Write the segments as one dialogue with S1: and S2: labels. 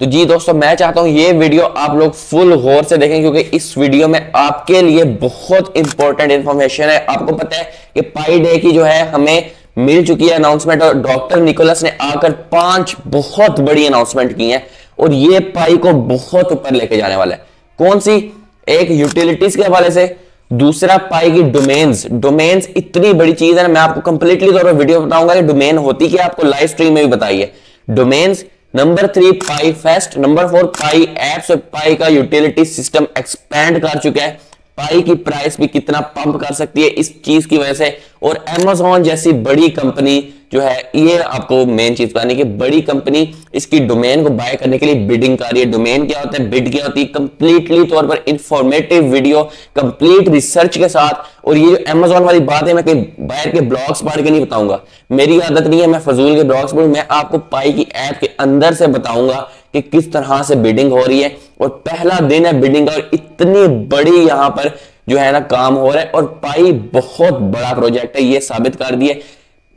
S1: तो जी दोस्तों, मैं चाहता हूं ये वीडियो आप लोग फुल गौर से देखें, क्योंकि इस वीडियो में आपके लिए बहुत इंपॉर्टेंट इंफॉर्मेशन है। आपको पता है कि पाई डे की जो है हमें मिल चुकी है अनाउंसमेंट, और डॉक्टर निकोलस ने आकर 5 बहुत बड़ी अनाउंसमेंट की है, और ये पाई को बहुत ऊपर लेके जाने वाला है। कौन सी? एक यूटिलिटीज के हवाले से, दूसरा पाई की डोमेन्स। डोमेन्स इतनी बड़ी चीज है ना, मैं आपको कंप्लीटली तौर पर वीडियो बताऊंगा कि डोमेन होती क्या, आपको लाइव स्ट्रीम में भी बताइए। डोमेन्स। नंबर 3 पाई फेस्ट। नंबर 4 पाई एप्स। और पाई का यूटिलिटी सिस्टम एक्सपेंड कर चुका है। पाई की प्राइस भी कितना पंप कर सकती है इस चीज की वजह से। और Amazon जैसी बड़ी कंपनी जो है, ये आपको मेन चीज बतानी कि बड़ी कंपनी इसकी डोमेन को बाय करने के लिए बिडिंग कर रही है। डोमेन क्या होता है, बिड क्या होती है, कंप्लीटली तौर पर इंफॉर्मेटिव वीडियो, कंप्लीट रिसर्च के साथ। और ये जो Amazon वाली बात है, मैं कहीं बाहर के ब्लॉग्स पढ़ के नहीं बताऊंगा, मेरी आदत नहीं है मैं फजूल के ब्लॉग्स पढ़ूं। मैं आपको पाई की ऐप के अंदर से बताऊंगा कि किस तरह से बिडिंग हो रही है। और पहला दिन है बिडिंग का, और इतनी बड़ी यहां पर जो है ना काम हो रहा है। और पाई बहुत बड़ा प्रोजेक्ट है, ये साबित कर दिए।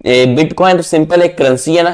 S1: बिटकॉइन तो सिंपल एक करेंसी है ना,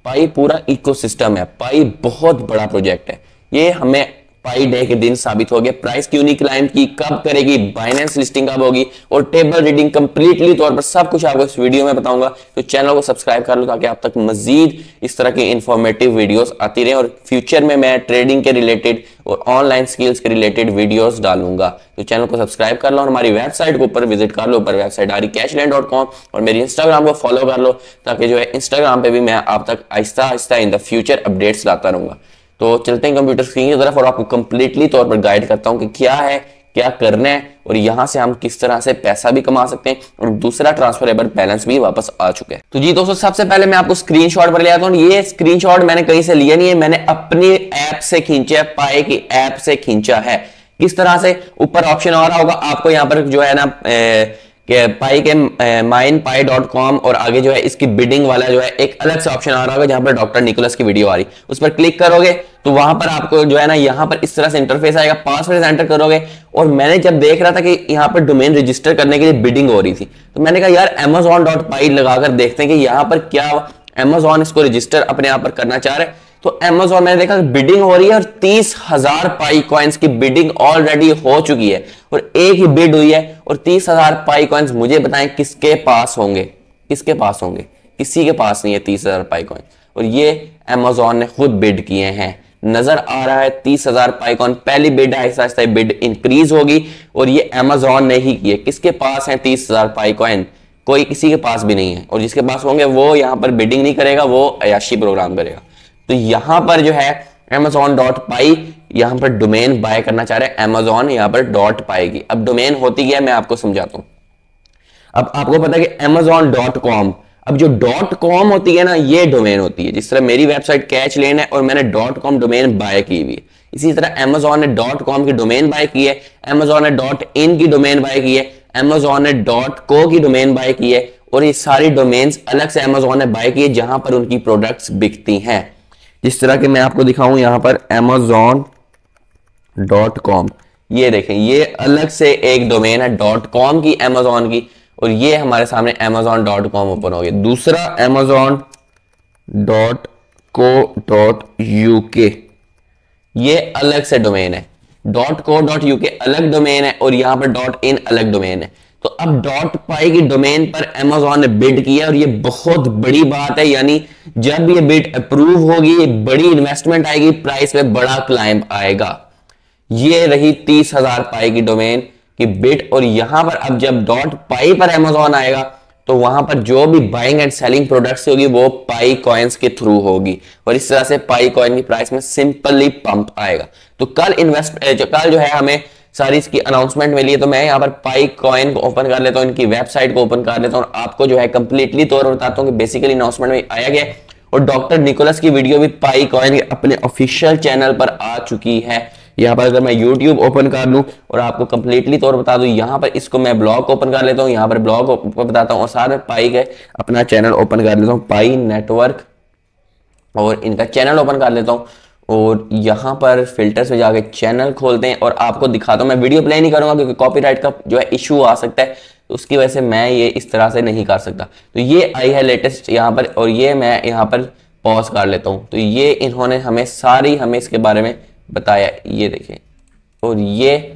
S1: पाई पूरा इकोसिस्टम है। पाई बहुत बड़ा प्रोजेक्ट है, ये हमें पाई डे के दिन साबित हो गया। प्राइस क्यों नहीं क्लाइम की, कब करेगी, बाइनेंस लिस्टिंग कब होगी, और टेबल रीडिंग कंप्लीटली तौर पर सब कुछ आपको इस वीडियो में बताऊंगा। तो चैनल को सब्सक्राइब कर लो ताकि आप तक मजीद इस तरह की इंफॉर्मेटिव वीडियोस आती रहे। और फ्यूचर में मैं ट्रेडिंग के रिलेटेड और ऑनलाइन स्किल्स के रिलेटेड वीडियोस डालूंगा। तो चैनल को सब्सक्राइब कर लो और हमारी वेबसाइट के ऊपर विजिट कर लो। ऊपर वेबसाइट aricashland.com, और मेरी इंस्टाग्राम को फॉलो कर लो ताकि जो है इंस्टाग्राम पे भी मैं आप तक Aahista Aahista in the future updates लाता रहूंगा। तो चलते हैं कंप्यूटर स्क्रीन की तरफ और आपको कंप्लीटली तौर पर गाइड करता हूं कि क्या है, क्या करना है, और यहां से हम किस तरह से पैसा भी कमा सकते हैं। और दूसरा, ट्रांसफरेबल बैलेंस भी वापस आ चुका है। तो जी दोस्तों, सबसे पहले मैं आपको स्क्रीनशॉट पर ले आता हूं। ये स्क्रीनशॉट मैंने कहीं से लिया नहीं है, मैंने अपनी ऐप से खींचा है, पाई की ऐप से खींचा है। किस तरह से? ऊपर ऑप्शन आ रहा होगा आपको, यहां पर जो है ना पाई के minepai.com, और आगे जो है इसकी बिडिंग वाला जो है एक अलग से ऑप्शन आ रहा होगा जहां पर डॉक्टर निकोलस की वीडियो आ रही, उस पर क्लिक करोगे तो वहां पर आपको जो है ना यहाँ पर इस तरह से इंटरफेस आएगा। पासवर्ड एंटर करोगे, और मैंने जब देख रहा था कि यहाँ पर डोमेन रजिस्टर करने के लिए बिडिंग हो रही थी, तो मैंने कहा यार amazon.py लगाकर देखते हैं कि यहाँ पर क्या Amazon इसको रजिस्टर अपने आप पर करना चाह रहे हैं। तो Amazon मैंने देखा बिडिंग हो रही है, और 30,000 पाई कॉइन्स की बिडिंग ऑलरेडी हो चुकी है, और एक ही बिड हुई है। और 30,000 पाई कॉइन्स मुझे बताएं किसके पास होंगे? किसके पास होंगे? किसी के पास नहीं है 30,000 पाई कॉइन, और ये Amazon ने खुद बिड किए हैं। नजर आ रहा है 30,000 पाई कॉइन, पहली बिड है, आहिस्ता आहिस्ता बिड इंक्रीज होगी, और ये Amazon ने ही की है। किसके पास है 30,000 पाई कॉइन? कोई किसी के पास भी नहीं है, और जिसके पास होंगे वो यहाँ पर बिडिंग नहीं करेगा, वो अयाशी प्रोग्राम करेगा। तो यहां पर जो है amazon.py, यहां पर डोमेन बाय करना चाह रहे हैं Amazon, यहां पर डॉट पाएगी। अब डोमेन होती क्या है मैं आपको समझाता हूं। अब आपको पता है कि amazon.com, अब जो .com होती है ना, ये डोमेन होती है। जिस तरह मेरी वेबसाइट कैच लेन है और मैंने .com डोमेन बाय की हुई है, इसी तरह Amazon ने .com की डोमेन बाय की है, Amazon ने .in की डोमेन बाय की है, Amazon ने .co की डोमेन बाय की है, और ये सारी डोमेन्स अलग से Amazon ने बाय की है जहां पर उनकी प्रोडक्ट्स बिकती हैं। जिस तरह के मैं आपको दिखाऊं यहाँ पर amazon.com, ये देखें, ये अलग से एक डोमेन है .com की, Amazon की, और ये हमारे सामने amazon.com ओपन हो गया। दूसरा amazon.co.uk, ये अलग से डोमेन है। .co.uk अलग डोमेन है, और यहां पर .in अलग डोमेन है। तो अब .py की डोमेन पर Amazon ने बिड किया, और ये बहुत बड़ी बात है। यानी जब ये बिड अप्रूव होगी, बड़ी इन्वेस्टमेंट आएगी, प्राइस पे बड़ा क्लाइंब आएगा। ये रही 30,000 पाई की डोमेन की बिड, और यहां पर अब जब .py पर Amazon आएगा तो वहां पर जो भी बाइंग एंड सेलिंग प्रोडक्ट्स होगी वो पाई कॉइन्स के थ्रू होगी, और इस तरह से पाई कॉइन की प्राइस में सिंपली पंप आएगा। तो कल जो है हमें सारी इसकी अनाउंसमेंट मिली है, तो मैं यहाँ पर पाई कॉइन को ओपन कर लेता हूँ, इनकी वेबसाइट को ओपन कर लेता हूँ, और आपको जो है कंप्लीटली तौर पर बताता हूँ कि बेसिकली अनाउंसमेंट में आया गया। और डॉक्टर निकोलस की वीडियो भी पाई कॉइन के अपने ऑफिशियल चैनल पर आ चुकी है। यहाँ पर अगर मैं YouTube ओपन कर लूँ और आपको कंप्लीटली तौर बता दूं, यहाँ पर इसको मैं ब्लॉग ओपन कर लेता हूँ, यहाँ पर ब्लॉग को बताता हूँ, और साथ में पाई के अपना चैनल ओपन कर लेता हूँ, पाई नेटवर्क, और इनका चैनल ओपन कर लेता हूँ। और यहाँ पर फिल्टर्स में जाके चैनल खोलते हैं और आपको दिखाता हूँ। मैं वीडियो प्ले नहीं करूंगा क्योंकि कॉपीराइट का जो है इशू आ सकता है, तो उसकी वजह से मैं ये इस तरह से नहीं कर सकता। तो ये आई है लेटेस्ट यहाँ पर, और ये मैं यहाँ पर पॉज कर लेता हूं। तो ये इन्होंने हमें इसके बारे में बताया, ये देखें, और ये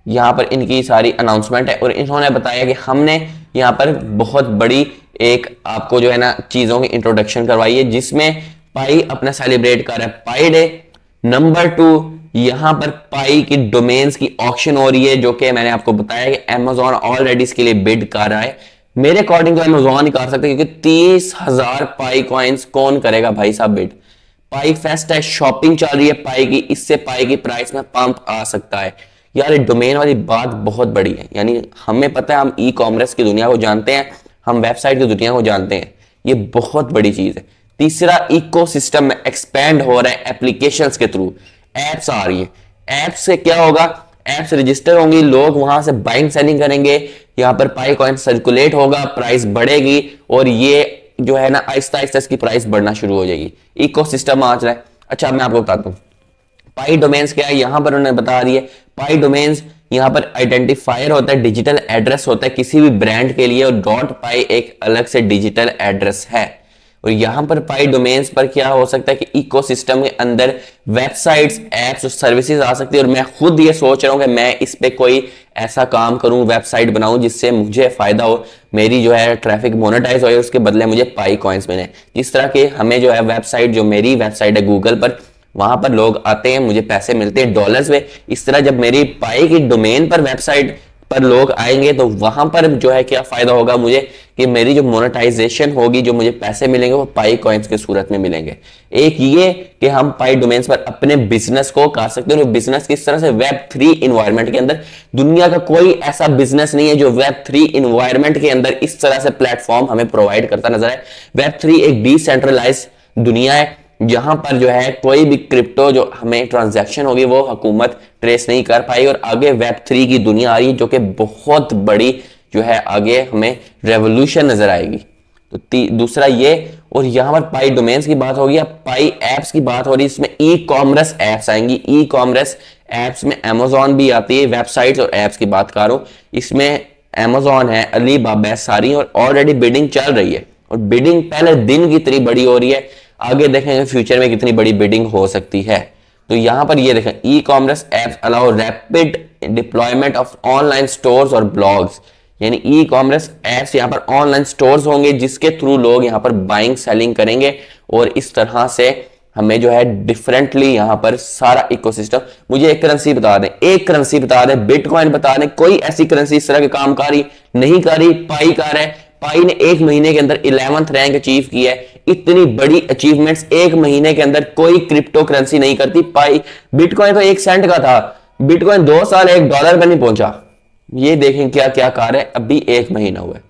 S1: यहाँ पर इनकी सारी अनाउंसमेंट है। और इन्होंने बताया कि हमने यहाँ पर बहुत बड़ी एक आपको जो है ना चीजों की इंट्रोडक्शन करवाई है, जिसमें पाई अपना सेलिब्रेट कर रहा है पाई डे। नंबर 2, यहां पर पाई की डोमेन्स की ऑक्शन हो रही है, जो कि मैंने आपको बताया कि अमेजोन ऑलरेडी इसके लिए बिड कर रहा है। मेरे अकॉर्डिंग तो अमेजोन ही कर सकते हैं, क्योंकि 30,000 पाई कॉइन्स कौन करेगा भाई साहब बिड। पाई फेस्ट है, शॉपिंग चल रही है पाई की, इससे पाई की प्राइस में पंप आ सकता है। यार ये डोमेन वाली बात बहुत बड़ी है, यानी हमें पता है, हम ई कॉमर्स की दुनिया को जानते हैं, हम वेबसाइट की दुनिया को जानते हैं, ये बहुत बड़ी चीज है। तीसरा, इकोसिस्टम में एक्सपेंड हो रहा है एप्लीकेशंस के थ्रू, एप्स आ रही है। एप्स से क्या होगा, एप्स रजिस्टर होंगी, लोग वहां से बाइंग सेलिंग करेंगे, यहाँ पर पाई कॉइन सर्कुलेट होगा, प्राइस बढ़ेगी, और ये जो है ना आहिस्ता आहिस्ता इसकी प्राइस बढ़ना शुरू हो जाएगी। इकोसिस्टम आ रहा है। अच्छा मैं आपको बताता हूँ पाई डोमेन्स क्या है, यहां पर उन्होंने बता रही है। पाई डोमेन्स यहां पर आइडेंटिफायर होता है, डिजिटल एड्रेस होता है किसी भी ब्रांड के लिए, और डॉट पाई एक अलग से डिजिटल एड्रेस है। और यहां पर पाई डोमेन्स पर क्या हो सकता है कि इकोसिस्टम के अंदर वेबसाइट्स, एप्स और सर्विसेज आ सकती है। और मैं खुद ये सोच रहा हूं कि मैं इस पे कोई ऐसा काम करूं, वेबसाइट बनाऊं जिससे मुझे फायदा हो, मेरी जो है ट्रैफिक मोनेटाइज हो, उसके बदले मुझे पाई कॉइन्स मिले। जिस तरह के हमें जो है वेबसाइट, जो मेरी वेबसाइट है गूगल पर, वहां पर लोग आते हैं, मुझे पैसे मिलते हैं डॉलर्स में। इस तरह जब मेरी पाई की डोमेन पर वेबसाइट पर लोग आएंगे तो वहां पर जो है क्या फायदा होगा मुझे, कि मेरी जो मोनेटाइजेशन होगी, जो मुझे पैसे मिलेंगे वो पाई कॉइन्स के सूरत में मिलेंगे। एक ये कि हम पाई डोमेन्स पर अपने बिजनेस को कर सकते हैं। बिजनेस किस तरह से, Web3 इन्वायरमेंट के अंदर। दुनिया का कोई ऐसा बिजनेस नहीं है जो Web3 इन्वायरमेंट के अंदर इस तरह से प्लेटफॉर्म हमें प्रोवाइड करता नजर है। Web3 एक डिसेंट्रलाइज दुनिया है, जहां पर जो है कोई भी क्रिप्टो जो हमें ट्रांजैक्शन होगी वो हुकूमत ट्रेस नहीं कर पाई। और आगे Web3 की दुनिया आ रही है, जो कि बहुत बड़ी जो है, आगे हमें रेवोल्यूशन नजर आएगी। तो दूसरा ये, और यहां पर पाई डोमेन्स की बात होगी, अब पाई एप्स की बात हो रही है, इसमें ई कॉमर्स एप्स आएंगी। ई कॉमर्स एप्स में अमेजोन भी आती है, वेबसाइट्स और एप्स की बात कर रहा हूं। इसमें अमेजोन है, अलीबाबा है, सारी, और ऑलरेडी बिडिंग चल रही है, और बिडिंग पहले दिन की इतनी बड़ी हो रही है, आगे देखेंगे फ्यूचर में कितनी बड़ी बिडिंग हो सकती है। तो यहां पर ये देखें, e commerce apps allow rapid deployment of online stores और ब्लॉग्स, यानी ई कॉमर्स एप्स यहां पर ऑनलाइन स्टोर्स होंगे जिसके थ्रू लोग यहां पर बाइंग सेलिंग करेंगे, और इस तरह से हमें जो है डिफरेंटली यहां पर सारा इकोसिस्टम। मुझे एक करेंसी बता दें, एक करेंसी बता दें, बिटकॉइन बता दें, कोई ऐसी करेंसी इस तरह के काम कर रही नहीं कर रही, पाई कर रहा है। पाई ने एक महीने के अंदर 11th रैंक अचीव किया है। इतनी बड़ी अचीवमेंट्स एक महीने के अंदर कोई क्रिप्टो करेंसी नहीं करती। पाई, बिटकॉइन तो 1 सेंट का था, बिटकॉइन 2 साल $1 पर नहीं पहुंचा। ये देखें क्या क्या कार है, अभी 1 महीना हुआ है।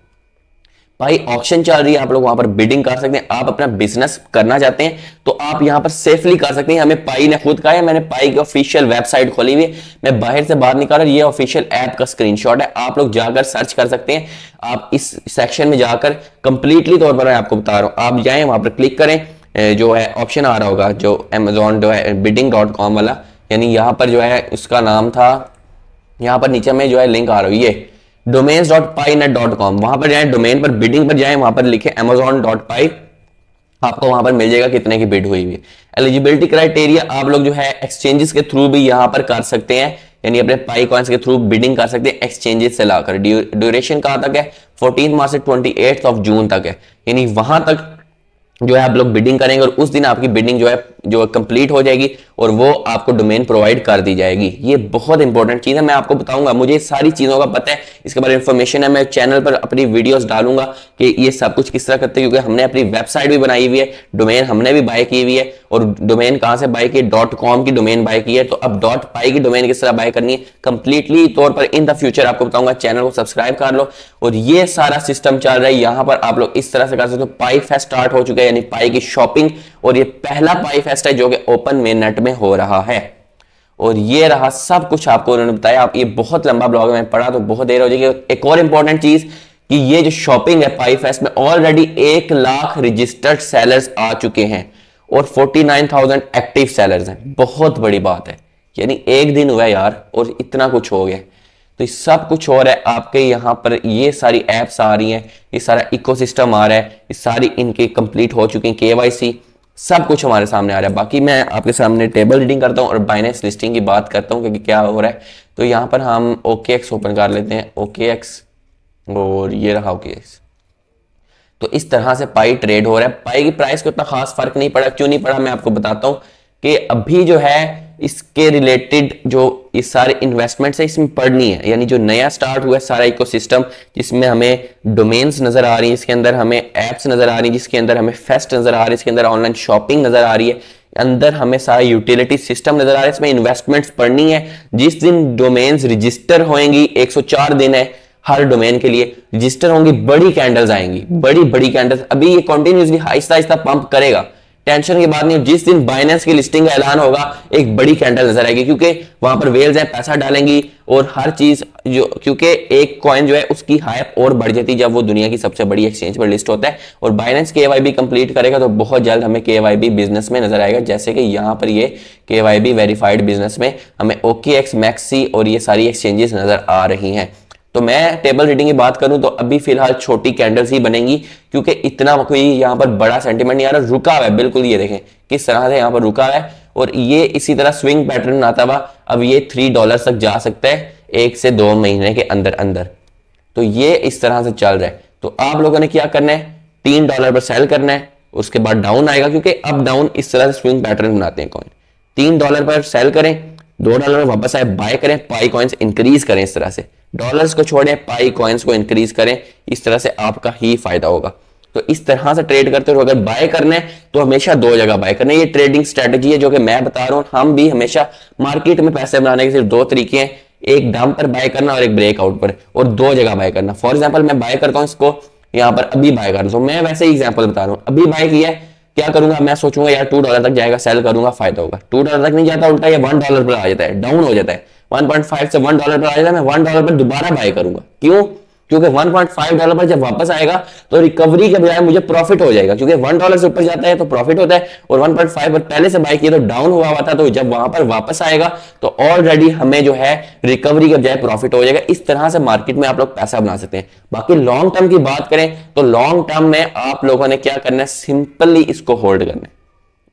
S1: भाई ऑक्शन चल रही है, आप लोग वहां पर बिडिंग कर सकते हैं। आप अपना बिजनेस करना चाहते हैं तो आप यहां पर सेफली कर सकते हैं। हमें पाई ने खुद कहा है, मैंने पाई की ऑफिशियल वेबसाइट खोली हुई है, मैं बाहर से बाहर निकाल रहा हूं, ये ऑफिशियल ऐप का स्क्रीनशॉट है, आप लोग जाकर सर्च कर सकते हैं। आप इस सेक्शन में जाकर कंप्लीटली तौर पर मैं आपको बता रहा हूं, आप जाएं वहां पर क्लिक करें, जो है ऑप्शन आ रहा होगा जो अमेजोन जो है bidding.com वाला, यानी यहां पर जो है उसका नाम था, यहां पर नीचे में जो है लिंक आ रहा है, ये domains.painet.com, वहां पर जाए, डोमेन पर बिडिंग पर जाए, वहां पर लिखे amazon.py, आपको वहां पर मिल जाएगा कितने की बिड हुई हुई है। एलिजिबिलिटी क्राइटेरिया, आप लोग जो है एक्सचेंजेस के थ्रू भी यहां पर कर सकते हैं, यानी अपने पाई कॉइन्स के थ्रू बिडिंग कर सकते हैं एक्सचेंजेस से लाकर। ड्यूरेशन कहां तक है, 14 मार्च से 28 जून तक है, यानी वहां तक जो है आप लोग बिडिंग करेंगे और उस दिन आपकी बिडिंग जो है जो कंप्लीट हो जाएगी और वो आपको डोमेन प्रोवाइड कर दी जाएगी। ये बहुत इंपॉर्टेंट चीज है, मैं आपको बताऊंगा, मुझे सारी चीजों का पता है, इसके बारे में इंफॉर्मेशन है, मैं चैनल पर अपनी वीडियोस डालूंगा कि ये सब कुछ किस तरह करते हैं, क्योंकि हमने अपनी वेबसाइट भी बनाई हुई है, डोमेन हमने भी बाय की हुई है, और डोमेन कहां से बाय की, .com की डोमेन बाय की है। तो अब .py की डोमेन किस तरह बाय करनी है कंप्लीटली तौर पर इन द फ्यूचर आपको बताऊंगा। चैनल को सब्सक्राइब कर लो, और ये सारा सिस्टम चल रहा है, यहां पर आप लोग इस तरह से कर सकते हो। पाई फेस्ट स्टार्ट हो चुका है, यानी पाई की शॉपिंग, और ये पहला पाई फेस्ट है जो कि ओपन मेननेट में हो रहा है। और ये रहा सब कुछ आपको उन्होंने बताया। आप, ये बहुत लंबा ब्लॉग है, मैं पढ़ा तो बहुत देर हो जाएगी। एक और इंपॉर्टेंट चीज कि ये जो शॉपिंग है पाई फेस्ट में, ऑलरेडी 1 लाख रजिस्टर्ड सेलर्स आ चुके हैं और 49,000 एक्टिव सेलर्स हैं। बहुत बड़ी बात है, यानी एक दिन हुआ यार और इतना कुछ हो गया। तो सब कुछ हो रहा है आपके यहाँ पर, ये सारी एप्स आ रही हैं, ये सारा इकोसिस्टम आ रहा है, ये सारी इनके कंप्लीट हो चुकी हैं, KYC सब कुछ हमारे सामने आ रहा है। बाकी मैं आपके सामने टेबल रीडिंग करता हूँ और बाइनेंस लिस्टिंग की बात करता हूँ कि क्या हो रहा है। तो यहाँ पर हम OKX ओपन कर लेते हैं, OKX, और ये रहा OKX। तो इस तरह से पाई ट्रेड हो रहा है। पाई की प्राइस को इतना खास फर्क नहीं पड़ा, क्यों नहीं पड़ा मैं आपको बताता हूँ कि अभी जो है इसके रिलेटेड जो इस सारे इन्वेस्टमेंट्स है इसमें पढ़नी है, यानी जो नया स्टार्ट हुआ है सारा इकोसिस्टम, जिसमें हमें डोमेन्स नजर आ रही है, जिसके अंदर हमें एप्स नजर आ रही है, जिसके अंदर हमें फेस्ट नजर आ रही है, इसके अंदर ऑनलाइन शॉपिंग नजर आ रही है, अंदर हमें सारा यूटिलिटी सिस्टम नजर आ रहा है, इसमें इन्वेस्टमेंट्स पढ़नी है। जिस दिन डोमेन्स रजिस्टर होंगी, 104 दिन है हर डोमेन के लिए, रजिस्टर होंगी, बड़ी कैंडल्स आएंगी, बड़ी बड़ी कैंडल्स। अभी ये कंटिन्यूसली आहिस्ता आहिस्ता पंप करेगा, टेंशन की बात नहीं। जिस दिन बाइनेंस की लिस्टिंग का ऐलान होगा एक बड़ी कैंडल नजर आएगी, क्योंकि वहां पर वेल्स है, पैसा डालेंगी और हर चीज जो, क्योंकि एक कॉइन जो है उसकी हाइप और बढ़ जाती है जब वो दुनिया की सबसे बड़ी एक्सचेंज पर लिस्ट होता है। और बाइनेंस KYB कंप्लीट करेगा तो बहुत जल्द हमें KYB बिजनेस में नजर आएगा, जैसे कि यहाँ पर ये KYB वेरीफाइड बिजनेस में हमें OKX, मैक्सी और ये सारी एक्सचेंजेस नजर आ रही हैं। तो मैं टेबल रीडिंग की बात करूं तो अभी फिलहाल छोटी कैंडल्स ही बनेंगी, क्योंकि इतना कोई यहाँ पर बड़ा सेंटीमेंट नहीं आ रहा, रुका हुआ है बिल्कुल। ये देखें किस तरह से यहाँ पर रुका हुआ है, और ये इसी तरह स्विंग पैटर्न आता हुआ अब ये $3 तक जा सकता है 1 से 2 महीने के अंदर अंदर। तो ये इस तरह से चल रहा है। तो आप लोगों ने क्या करना है, $3 पर सेल करना है, उसके बाद डाउन आएगा, क्योंकि अप डाउन इस तरह से स्विंग पैटर्न बनाते हैं कॉइन। $3 पर सेल करें, $2 वापस आए बाय करें, पाई कॉइन्स इंक्रीज करें, इस तरह से डॉलर्स को छोड़ें, पाई कॉइन्स को इंक्रीज करें, इस तरह से आपका ही फायदा होगा। तो इस तरह से ट्रेड करते हो। अगर बाय करना है तो हमेशा 2 जगह बाय करना है। ये ट्रेडिंग स्ट्रेटजी है जो कि मैं बता रहा हूं। हम भी हमेशा मार्केट में पैसे बनाने के सिर्फ 2 तरीके हैं, एक डंप पर बाय करना और एक ब्रेकआउट पर, और 2 जगह बाय करना। फॉर एग्जाम्पल मैं बाय करता हूं इसको, यहाँ पर अभी बाय कर रहा हूं, मैं वैसे ही एग्जाम्पल बता रहा हूं, अभी बाय किया है, क्या करूंगा मैं सोचूंगा यार $2 तक जाएगा, सेल करूंगा, फायदा होगा। $2 तक नहीं जाता, उल्टा ये $1 पर आ जाता है, डाउन हो जाता है, 1.5 से $1 पर आ जाता है, मैं $1 पर दोबारा बाय करूंगा। क्यों? क्योंकि $1.5 पर जब वापस आएगा तो रिकवरी के बजाय मुझे प्रॉफिट हो जाएगा, क्योंकि $1 से ऊपर जाता है तो प्रॉफिट होता है, और 1.5 पर पहले से बाय किया तो डाउन हुआ था, तो जब वहां पर वापस आएगा तो ऑलरेडी हमें जो है रिकवरी के बजाय प्रॉफिट हो जाएगा। इस तरह से मार्केट में आप लोग पैसा बना सकते हैं। बाकी लॉन्ग टर्म की बात करें तो लॉन्ग टर्म में आप लोगों ने क्या करना है, सिंपली इसको होल्ड करना है,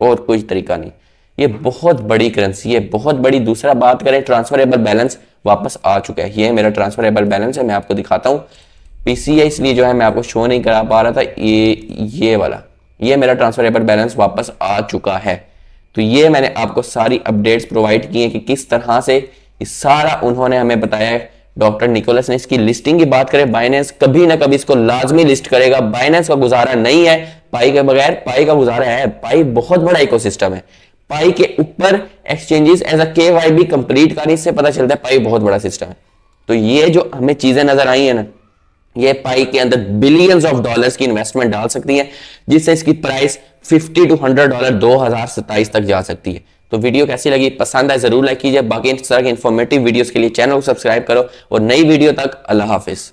S1: और कोई तरीका नहीं। ये बहुत बड़ी करेंसी है, बहुत बड़ी। दूसरा बात करें, ट्रांसफरेबल बैलेंस वापस आ चुका है। ये मेरा ट्रांसफरेबल बैलेंस है, मैं आपको दिखाता हूं। पीसी है इसलिए जो है मैं आपको शो नहीं करा पा रहा था, ये वाला, ये मेरा ट्रांसफरेबल बैलेंस वापस आ चुका है। तो ये मैंने आपको सारी अपडेट्स प्रोवाइड की है कि किस तरह से सारा उन्होंने हमें बताया है। डॉक्टर निकोलस ने इसकी लिस्टिंग की बात करें, बाइनेंस कभी ना कभी इसको लाजमी लिस्ट करेगा। बाइनेंस का गुजारा नहीं है पाई के बगैर, पाई का गुजारा है। पाई बहुत बड़ा इकोसिस्टम है, पाई के ऊपर exchanges as a KYB complete करने, इससे पता चलता है पाई बहुत बड़ा सिस्टम है। तो ये जो हमें चीजें नजर आई है ना, ये पाई के अंदर बिलियंस ऑफ डॉलर्स की इन्वेस्टमेंट डाल सकती है, जिससे इसकी प्राइस $50 to $100 2027 तक जा सकती है। तो वीडियो कैसी लगी, पसंद आए जरूर लाइक कीजिए। बाकी इस तरह के इंफॉर्मेटिव वीडियोस के लिए चैनल को सब्सक्राइब करो, और नई वीडियो तक अल्लाह हाफिज।